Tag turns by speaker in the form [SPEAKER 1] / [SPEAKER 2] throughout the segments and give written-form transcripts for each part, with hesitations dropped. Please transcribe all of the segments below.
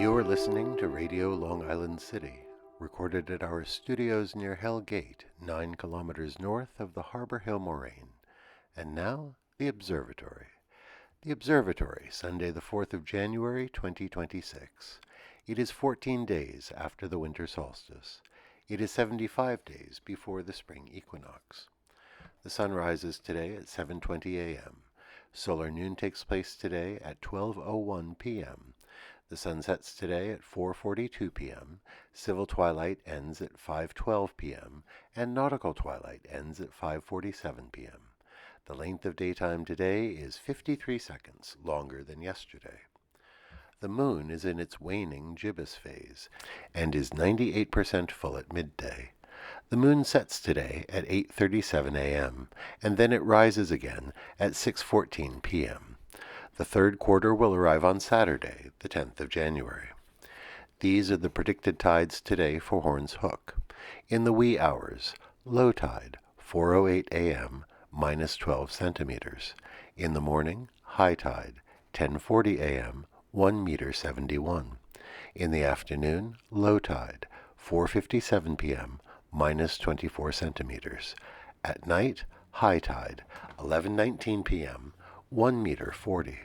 [SPEAKER 1] You are listening to Radio Long Island City, recorded at our studios near Hell Gate, 9 kilometers north of the Harbor Hill Moraine. And now, the Observatory. The Observatory, Sunday the 4th of January, 2026. It is 14 days after the winter solstice. It is 75 days before the spring equinox. The sun rises today at 7:20 a.m. Solar noon takes place today at 12:01 p.m. The sun sets today at 4:42 p.m., civil twilight ends at 5:12 p.m., and nautical twilight ends at 5:47 p.m. The length of daytime today is 53 seconds, longer than yesterday. The moon is in its waning gibbous phase, and is 98% full at midday. The moon sets today at 8:37 a.m., and then it rises again at 6:14 p.m. The third quarter will arrive on Saturday, the 10th of January. These are the predicted tides today for Horns Hook. In the wee hours, low tide, 4:08 a.m., minus 12 centimeters. In the morning, high tide, 10:40 a.m., 1 meter 71. In the afternoon, low tide, 4:57 p.m., minus 24 centimeters. At night, high tide, 11:19 p.m., 1 meter 40.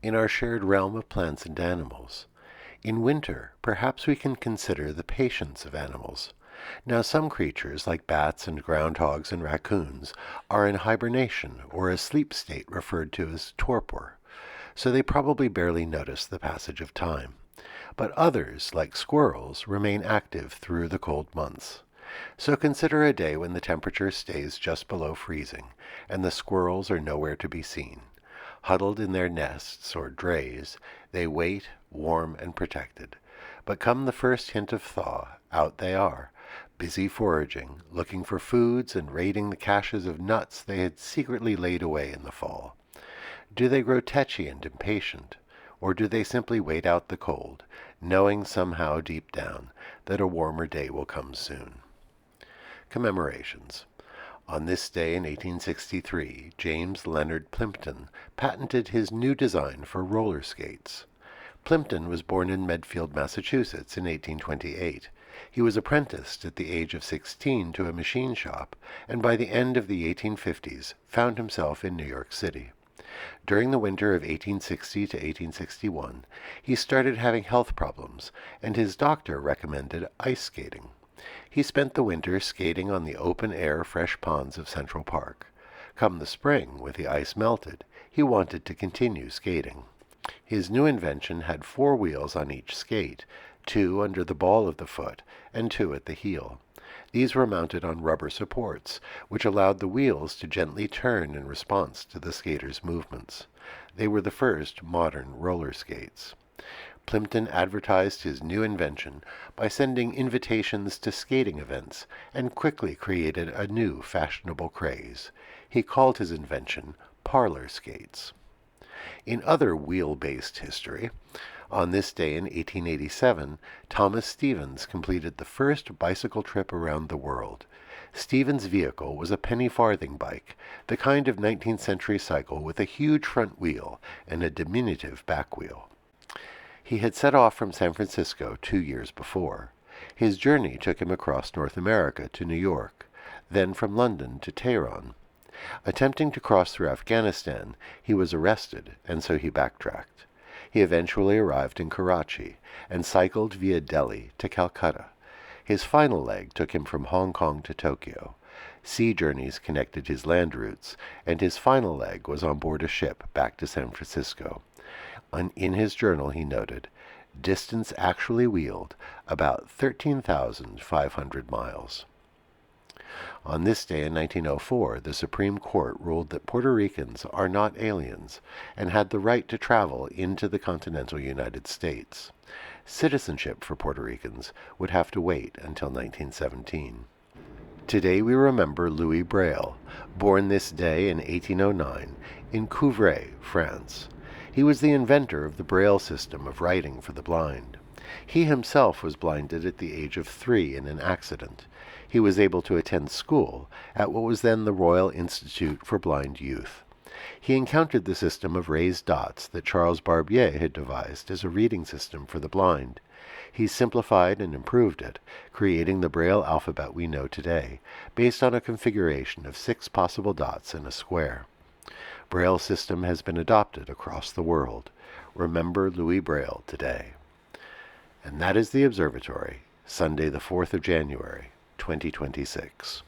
[SPEAKER 1] In our shared realm of plants and animals, in winter, perhaps we can consider the patience of animals. Now, some creatures, like bats and groundhogs and raccoons, are in hibernation or a sleep state referred to as torpor, so they probably barely notice the passage of time. But others, like squirrels, remain active through the cold months. So consider a day when the temperature stays just below freezing, and the squirrels are nowhere to be seen. Huddled in their nests, or drays, they wait, warm and protected. But come the first hint of thaw, out they are, busy foraging, looking for foods and raiding the caches of nuts they had secretly laid away in the fall. Do they grow tetchy and impatient, or do they simply wait out the cold, knowing somehow deep down that a warmer day will come soon? Commemorations. On this day in 1863, James Leonard Plimpton patented his new design for roller skates. Plimpton was born in Medfield, Massachusetts in 1828. He was apprenticed at the age of 16 to a machine shop, and by the end of the 1850s found himself in New York City. During the winter of 1860 to 1861, he started having health problems, and his doctor recommended ice skating. He spent the winter skating on the open-air fresh ponds of Central Park. Come the spring, with the ice melted, he wanted to continue skating. His new invention had 4 wheels on each skate, 2 under the ball of the foot and 2 at the heel. These were mounted on rubber supports, which allowed the wheels to gently turn in response to the skater's movements. They were the first modern roller skates. Plimpton advertised his new invention by sending invitations to skating events and quickly created a new fashionable craze. He called his invention parlor skates. In other wheel-based history, on this day in 1887, Thomas Stevens completed the first bicycle trip around the world. Stevens' vehicle was a penny-farthing bike, the kind of 19th century cycle with a huge front wheel and a diminutive back wheel. He had set off from San Francisco 2 years before. His journey took him across North America to New York, then from London to Tehran. Attempting to cross through Afghanistan, he was arrested, and so he backtracked. He eventually arrived in Karachi and cycled via Delhi to Calcutta. His final leg took him from Hong Kong to Tokyo. Sea journeys connected his land routes, and his final leg was on board a ship back to San Francisco. In his journal he noted, distance actually wheeled about 13,500 miles. On this day in 1904, the Supreme Court ruled that Puerto Ricans are not aliens and had the right to travel into the continental United States. Citizenship for Puerto Ricans would have to wait until 1917. Today we remember Louis Braille, born this day in 1809 in Couvray, France. He was the inventor of the Braille system of writing for the blind. He himself was blinded at the age of 3 in an accident. He was able to attend school at what was then the Royal Institute for Blind Youth. He encountered the system of raised dots that Charles Barbier had devised as a reading system for the blind. He simplified and improved it, creating the Braille alphabet we know today, based on a configuration of 6 possible dots in a square. Braille system has been adopted across the world. Remember Louis Braille today. And that is the Observatory, Sunday the 4th of January, 2026.